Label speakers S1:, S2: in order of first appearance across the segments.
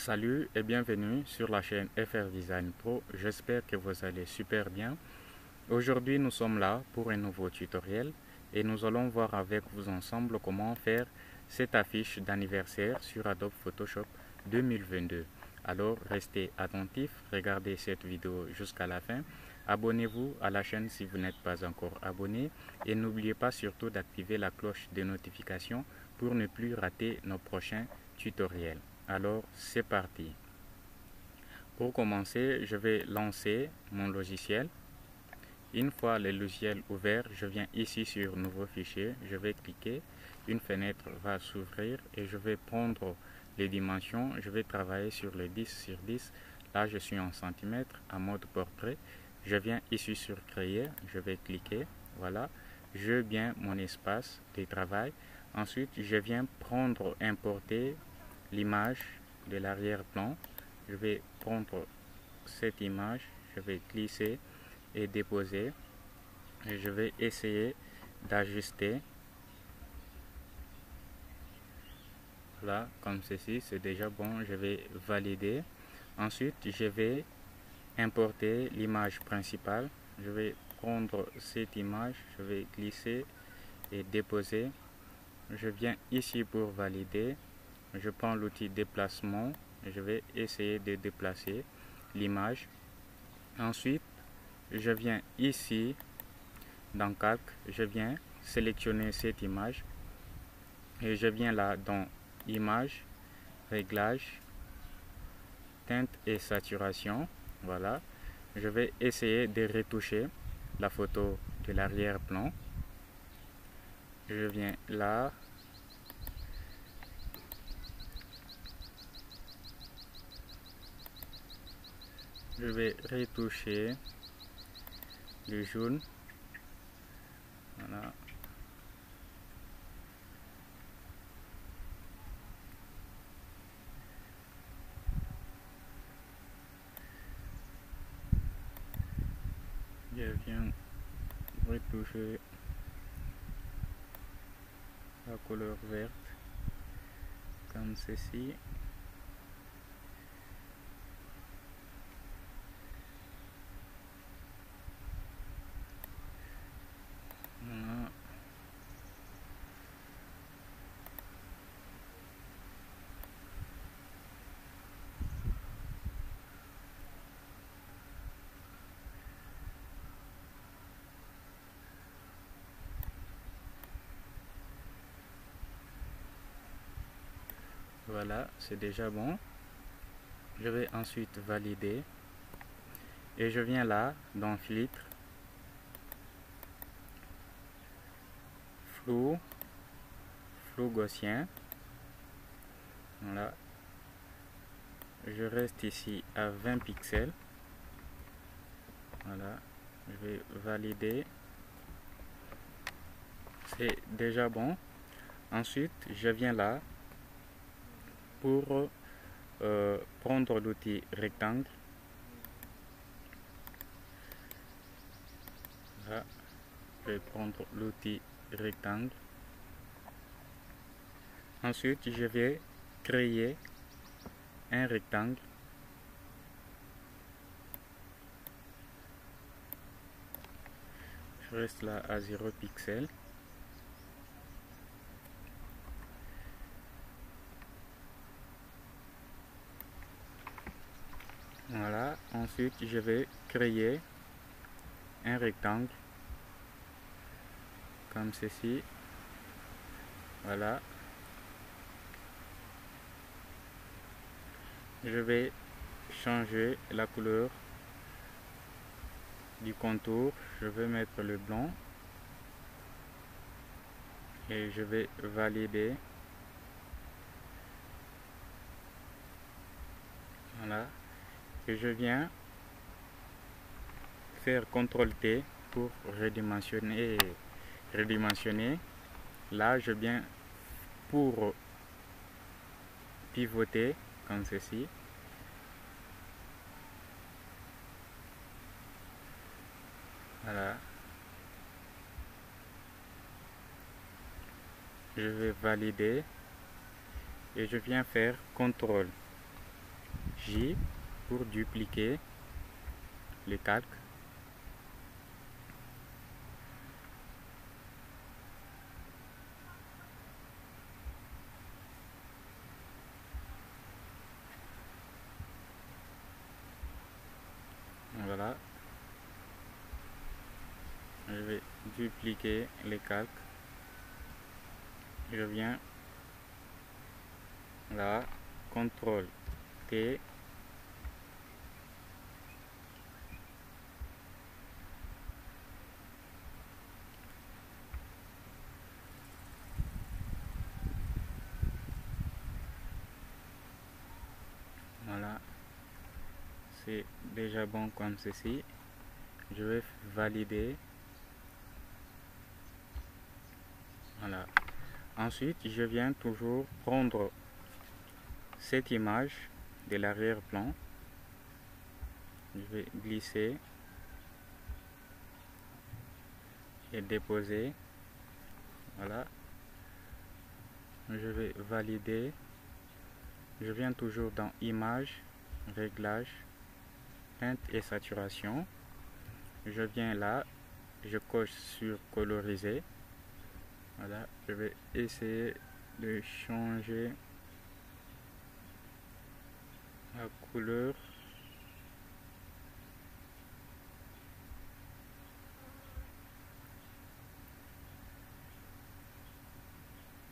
S1: Salut et bienvenue sur la chaîne FR Design Pro. J'espère que vous allez super bien. Aujourd'hui, nous sommes là pour un nouveau tutoriel et nous allons voir avec vous ensemble comment faire cette affiche d'anniversaire sur Adobe Photoshop 2022. Alors, restez attentifs, regardez cette vidéo jusqu'à la fin. Abonnez-vous à la chaîne si vous n'êtes pas encore abonné et n'oubliez pas surtout d'activer la cloche de notification pour ne plus rater nos prochains tutoriels. Alors, c'est parti. Pour commencer, je vais lancer mon logiciel. Une fois le logiciel ouvert, je viens ici sur Nouveau fichier. Je vais cliquer. Une fenêtre va s'ouvrir et je vais prendre les dimensions. Je vais travailler sur le 10 sur 10. Là, je suis en centimètres, en mode portrait. Je viens ici sur Créer. Je vais cliquer. Voilà. Je viens mon espace de travail. Ensuite, je viens prendre, importer l'image de l'arrière-plan. Je vais prendre cette image, je vais glisser et déposer et je vais essayer d'ajuster. Voilà, comme ceci, c'est déjà bon. Je vais valider. Ensuite, je vais importer l'image principale. Je vais prendre cette image, je vais glisser et déposer. Je viens ici pour valider. Je prends l'outil déplacement et je vais essayer de déplacer l'image. Ensuite, je viens ici dans Calque, je viens sélectionner cette image et je viens là dans Image, Réglage, Teinte et Saturation. Voilà, je vais essayer de retoucher la photo de l'arrière-plan. Je viens là. Je vais retoucher le jaune. Voilà. Je viens retoucher la couleur verte comme ceci. Voilà. Voilà, c'est déjà bon. Je vais ensuite valider et je viens là dans filtre, flou gaussien. Voilà, je reste ici à 20 pixels. Voilà, je vais valider. C'est déjà bon. Ensuite, je viens là pour prendre l'outil rectangle. Là, je vais prendre l'outil rectangle. Ensuite, je vais créer un rectangle. Je reste là à 0 pixels. Voilà, ensuite je vais créer un rectangle comme ceci. Voilà, je vais changer la couleur du contour. Je vais mettre le blanc et je vais valider. Voilà, et je viens faire CTRL T pour redimensionner. Là, je viens pour pivoter comme ceci. Voilà, je vais valider et je viens faire CTRL. J pour dupliquer le calque. Voilà. Je vais dupliquer les calques. Je viens là, CTRL T. Voilà, c'est déjà bon comme ceci. Je vais valider. Voilà. Ensuite, je viens toujours prendre cette image de l'arrière-plan. Je vais glisser et déposer. Voilà. Je vais valider. Je viens toujours dans Image, Réglage, Teinte et Saturation. Je viens là, je coche sur Coloriser. Voilà, je vais essayer de changer la couleur.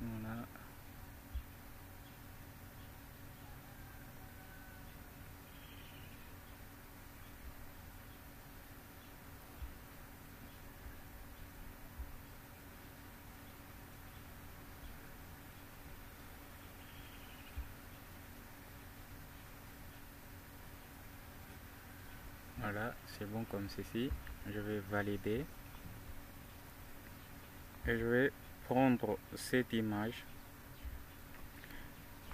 S1: Voilà. Voilà, c'est bon comme ceci. Je vais valider. Et je vais prendre cette image.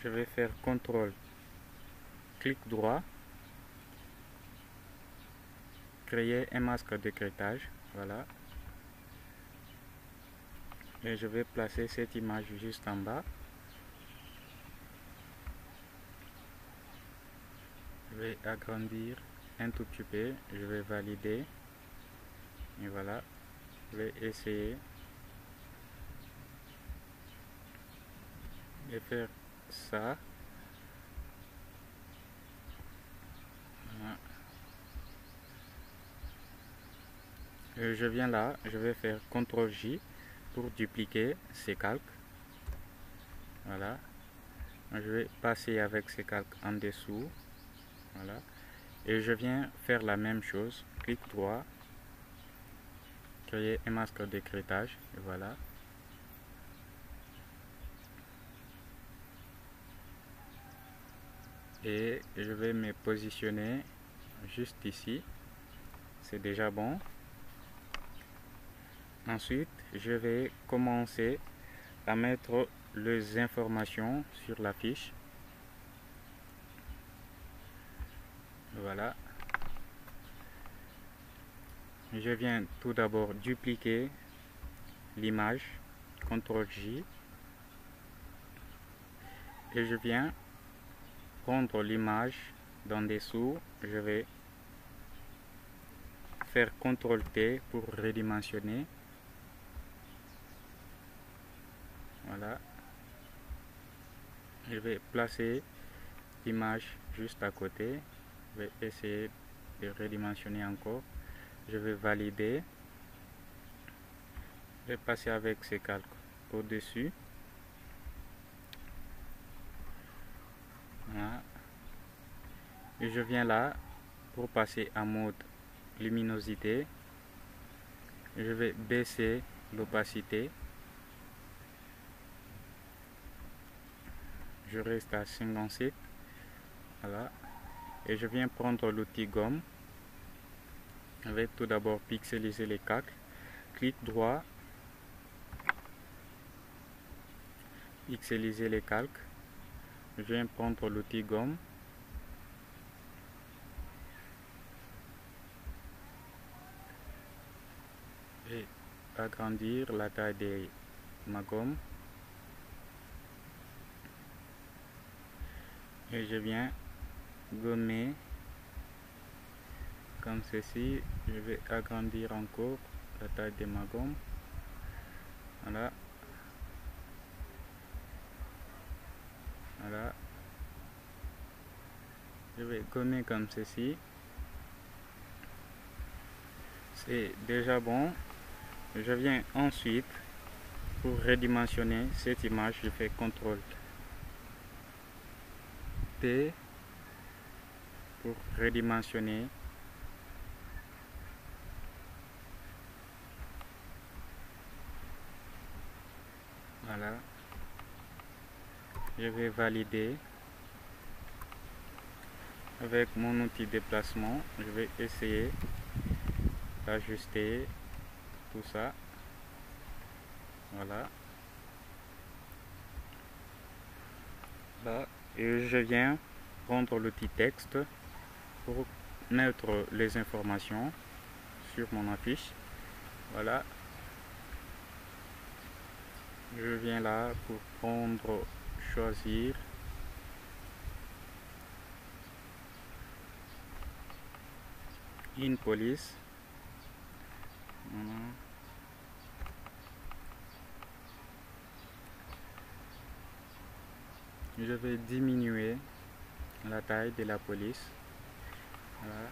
S1: Je vais faire CTRL, clic droit, créer un masque d'écrêtage. Voilà. Et je vais placer cette image juste en bas. Je vais agrandir un tout petit peu. Je vais valider. Et voilà. Je vais essayer de faire ça. Voilà. Je viens là. Je vais faire CTRL J pour dupliquer ces calques. Voilà. Je vais passer avec ces calques en dessous. Voilà. Et je viens faire la même chose. Clic droit. Créer un masque d'écrêtage. Et voilà. Et je vais me positionner juste ici. C'est déjà bon. Ensuite, je vais commencer à mettre les informations sur la fiche. Voilà. Je viens tout d'abord dupliquer l'image, CTRL J, et je viens prendre l'image d'en dessous. Je vais faire CTRL T pour redimensionner. Voilà. Je vais placer l'image juste à côté. Je vais essayer de redimensionner encore. Je vais valider. Je vais passer avec ces calques au-dessus. Voilà. Et je viens là pour passer en mode luminosité. Je vais baisser l'opacité. Je reste à 57. Voilà. Et je viens prendre l'outil gomme. Je vais tout d'abord pixeliser les calques. Clic droit. Pixeliser les calques. Je viens prendre l'outil gomme. Et agrandir la taille de ma gomme. Et je viens gommer comme ceci. Je vais agrandir encore la taille de ma gomme. Voilà. Voilà. Je vais gommer comme ceci. C'est déjà bon. Je viens ensuite pour redimensionner cette image. Je fais CTRL T pour redimensionner. Voilà. Je vais valider. Avec mon outil déplacement, je vais essayer d'ajuster tout ça. Voilà. Là, et je viens prendre l'outil texte pour mettre les informations sur mon affiche. Voilà. Je viens là pour prendre, choisir. Une police. Voilà. Je vais diminuer la taille de la police. Voilà.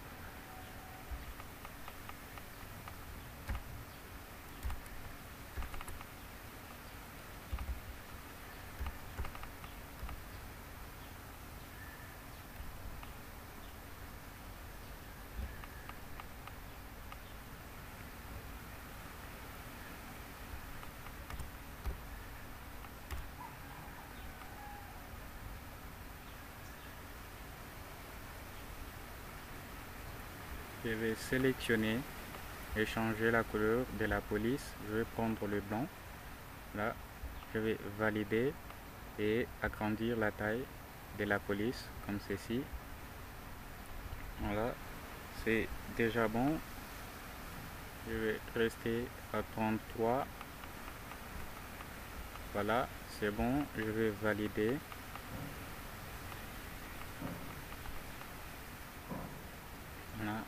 S1: Je vais sélectionner et changer la couleur de la police. Je vais prendre le blanc. Là, je vais valider et agrandir la taille de la police comme ceci. Voilà, c'est déjà bon. Je vais rester à 33. Voilà, c'est bon. Je vais valider. Voilà.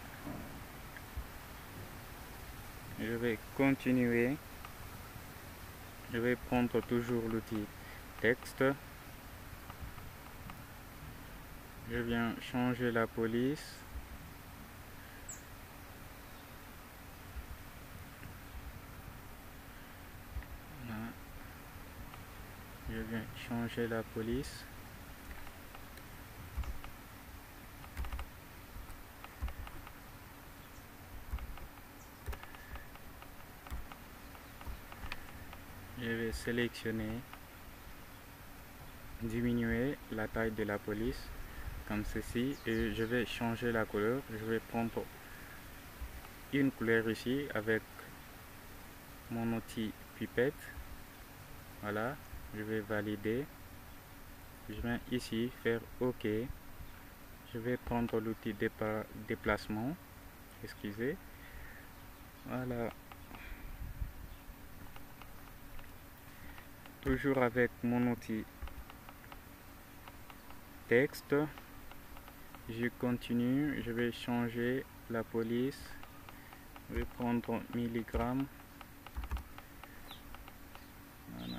S1: Je vais continuer. Je vais prendre toujours l'outil texte. Je viens changer la police. Voilà. Je viens changer la police. Je vais sélectionner, diminuer la taille de la police comme ceci et je vais changer la couleur. Je vais prendre une couleur ici avec mon outil pipette. Voilà, je vais valider. Je viens ici faire OK. Je vais prendre l'outil déplacement. Excusez. Voilà. Toujours avec mon outil texte. Je continue. Je vais changer la police. Je vais prendre milligrammes. Voilà.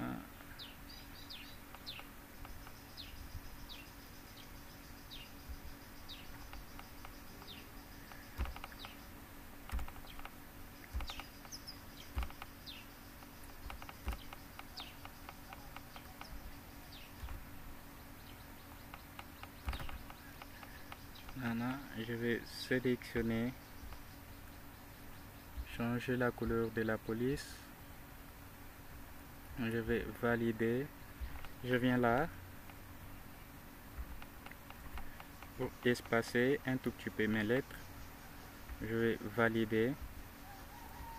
S1: Voilà, je vais sélectionner, changer la couleur de la police. Je vais valider. Je viens là pour espacer un tout petit peu mes lettres. Je vais valider.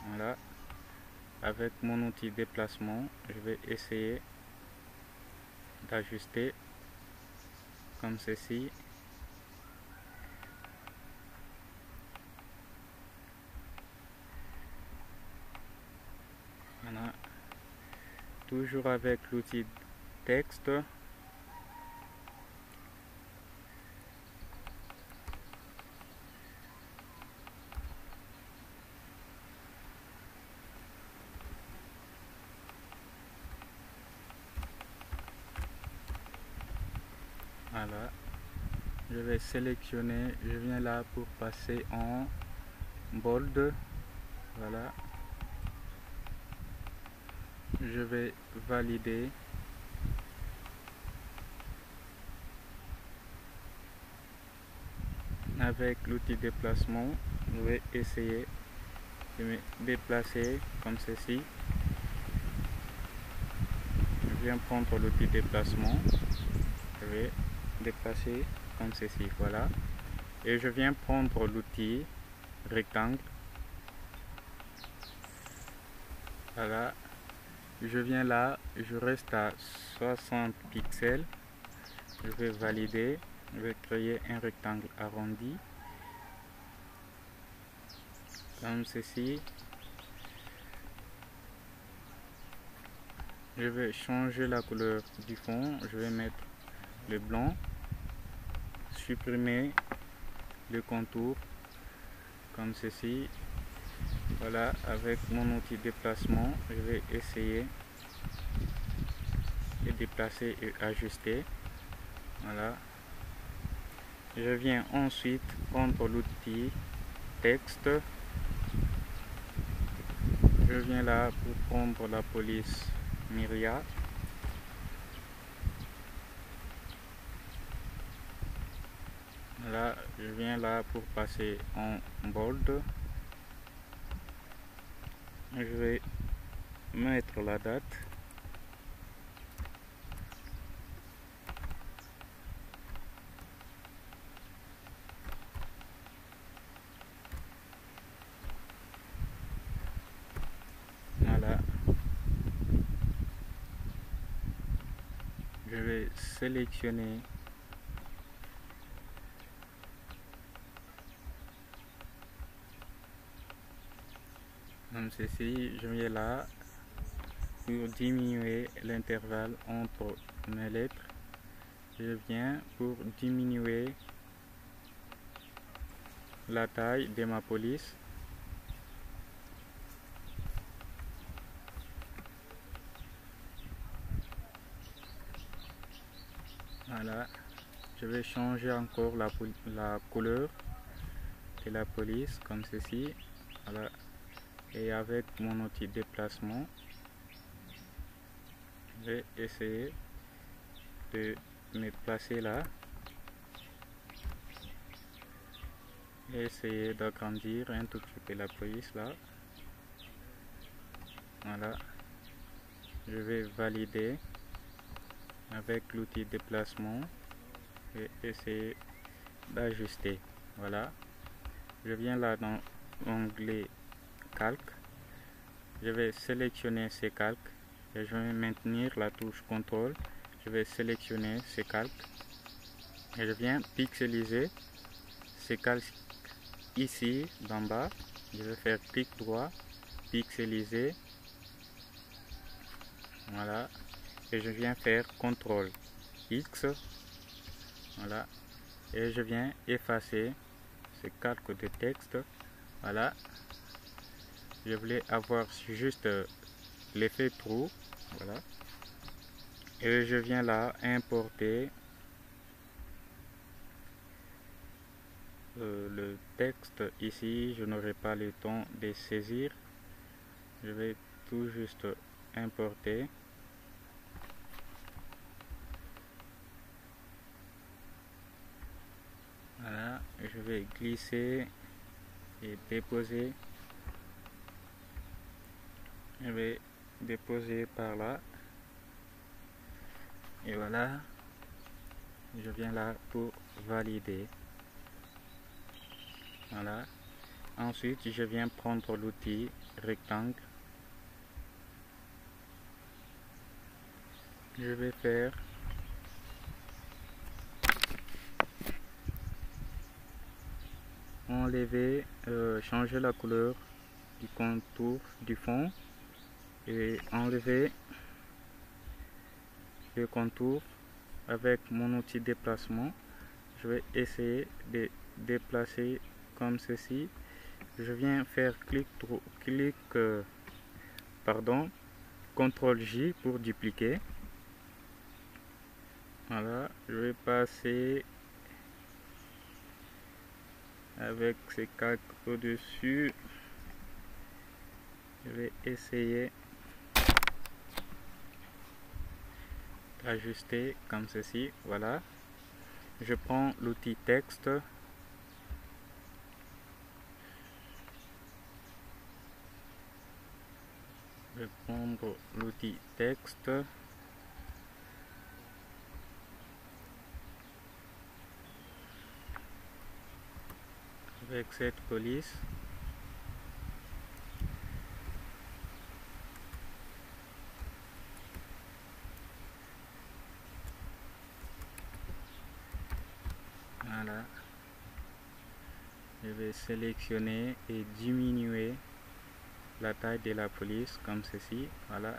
S1: Voilà. Avec mon outil déplacement, je vais essayer d'ajuster comme ceci. Voilà. Toujours avec l'outil texte. Voilà, je vais sélectionner, je viens là pour passer en bold. Voilà, je vais valider. Avec l'outil déplacement, je vais essayer de me déplacer comme ceci. Je viens prendre l'outil déplacement, je vais déplacer comme ceci, voilà. Et je viens prendre l'outil rectangle, voilà. Je viens là, je reste à 60 pixels, je vais valider, je vais créer un rectangle arrondi, comme ceci. Je vais changer la couleur du fond, je vais mettre le blanc, supprimer le contour comme ceci. Voilà, avec mon outil déplacement, je vais essayer de déplacer et ajuster. Voilà, je viens ensuite prendre l'outil texte. Je viens là pour prendre la police Myria. Là, je viens là pour passer en bold. Je vais mettre la date. Voilà. Je vais sélectionner comme ceci. Je viens là pour diminuer l'intervalle entre mes lettres. Je viens pour diminuer la taille de ma police. Voilà, je vais changer encore la couleur de la police comme ceci. Voilà, et avec mon outil déplacement, je vais essayer de me placer là et essayer d'agrandir un tout petit peu la police là. Voilà, je vais valider avec l'outil déplacement et essayer d'ajuster. Voilà, je viens là dans l'onglet calque, je vais sélectionner ces calques et je vais maintenir la touche contrôle. Je vais sélectionner ces calques et je viens pixeliser ces calques ici d'en bas. Je vais faire clic droit, pixeliser. Voilà, et je viens faire CTRL X. Voilà, et je viens effacer ces calques de texte. Voilà, je voulais avoir juste l'effet trou. Voilà, et je viens là importer le texte ici. Je n'aurai pas le temps de saisir, je vais tout juste importer. Voilà, je vais glisser et déposer. Je vais déposer par là. Et voilà, je viens là pour valider. Voilà. Ensuite, je viens prendre l'outil rectangle. Je vais faire enlever, changer la couleur du contour du fond et enlever le contour avec mon outil déplacement. Je vais essayer de déplacer comme ceci. Je viens faire CTRL J pour dupliquer. Voilà, je vais passer avec ces quatre au-dessus. Je vais essayer d'ajuster comme ceci. Voilà. Je prends l'outil texte. Je vais prendre l'outil texte. Avec cette police. Voilà. Je vais sélectionner et diminuer la taille de la police comme ceci. Voilà.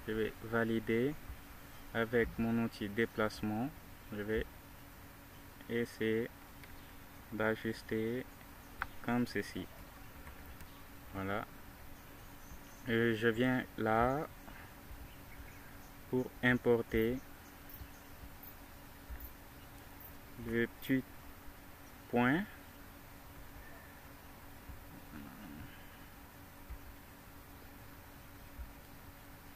S1: Je vais valider avec mon outil déplacement. Je vais essayer d'ajuster comme ceci. Voilà. Et je viens là pour importer le petit point.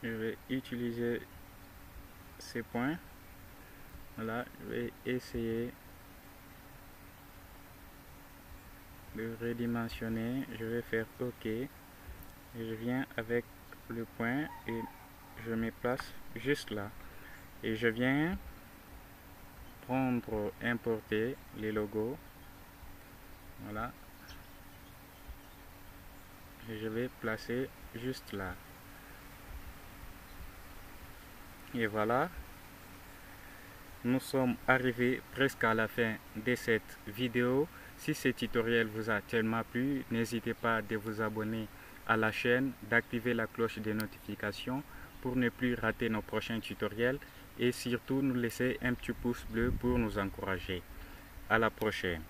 S1: Je vais utiliser ces points. Voilà, je vais essayer de redimensionner. Je vais faire OK. Et je viens avec le point et je me place juste là. Et je viens prendre, importer les logos. Voilà. Et je vais placer juste là. Et voilà. Nous sommes arrivés presque à la fin de cette vidéo. Si ce tutoriel vous a tellement plu, n'hésitez pas de vous abonner à la chaîne, d'activer la cloche de notification pour ne plus rater nos prochains tutoriels et surtout nous laisser un petit pouce bleu pour nous encourager. À la prochaine.